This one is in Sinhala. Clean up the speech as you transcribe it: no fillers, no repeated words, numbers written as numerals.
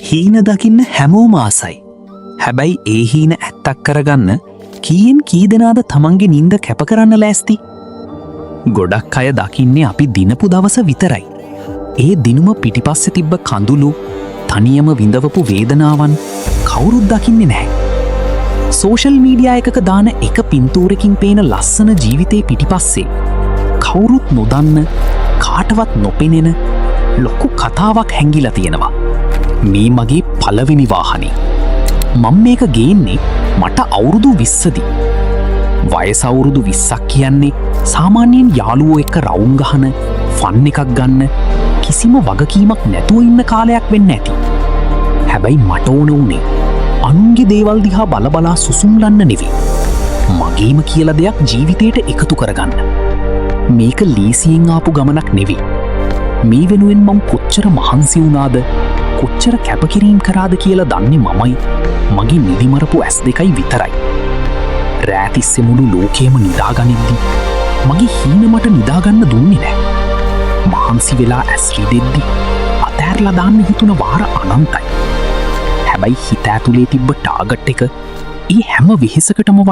හීන දකින්න හැමෝම ආසයි. හැබැයි ඒ හීන ඇත්තක් කරගන්න කීයෙන් කී දෙනාද තමන්ගේ නින්ද කැප කරන්න ලෑස්ති? ගොඩක් අය දකින්නේ අපි දිනපු දවස විතරයි. ඒ දිනුම පිටිපස්සෙ තිබ්බ කඳුළු, තනියම විඳවපු වේදනාවන් කවුරුත් දකින්නේ නැහැ. සෝෂල් මීඩියා එකක දාන එක පින්තූරකින් පේන ලස්සන ජීවිතේ පිටිපස්සේ කවුරුත් නොදන්න, කාටවත් නොපෙනෙන ලොකු කතාවක් හැංගිලා තියෙනවා. මේ මගේ පළවෙනි වාහනේ. මම මේක ගේන්නේ මට අවුරුදු 20දී. වයස අවුරුදු 20ක් කියන්නේ සාමාන්‍යයෙන් යාළුවෝ එක්ක රවුම් ගහන, ෆන් එකක් ගන්න, කිසිම වගකීමක් නැතුව ඉන්න කාලයක් වෙන්න ඇති. හැබැයි මට ඕන උනේ අනුන්ගේ දේවල් දිහා බලබලා සුසුම්ලන්න නෙවෙයි. මගේම කියලා දෙයක් ජීවිතේට එකතු කරගන්න. මේක ලීසියෙන් ආපු ගමනක් නෙවෙයි. මේ වෙනුවෙන් මම කොච්චර මහන්සි වුණාද, කොච්චර කැපකිරීම් කරාද කියලා දන්නේ මමයි, මගේ නිදිමරපු ඇස් දෙකයි විතරයි. රෑතිස්සෙ මුළු ලෝකේම නිදාගනිද්දි මගේ හීන මට නිදාගන්න දුන්නේ නෑ. මහන්සි වෙලා ඇස් රිදෙද්දි අතෑරලා දාන්න හිතුන වාර අනන්තයි. හැබැයි හිත ඇතුලේ තිබ්බ ටාගට් එක ඒ හැම වෙහෙසකටම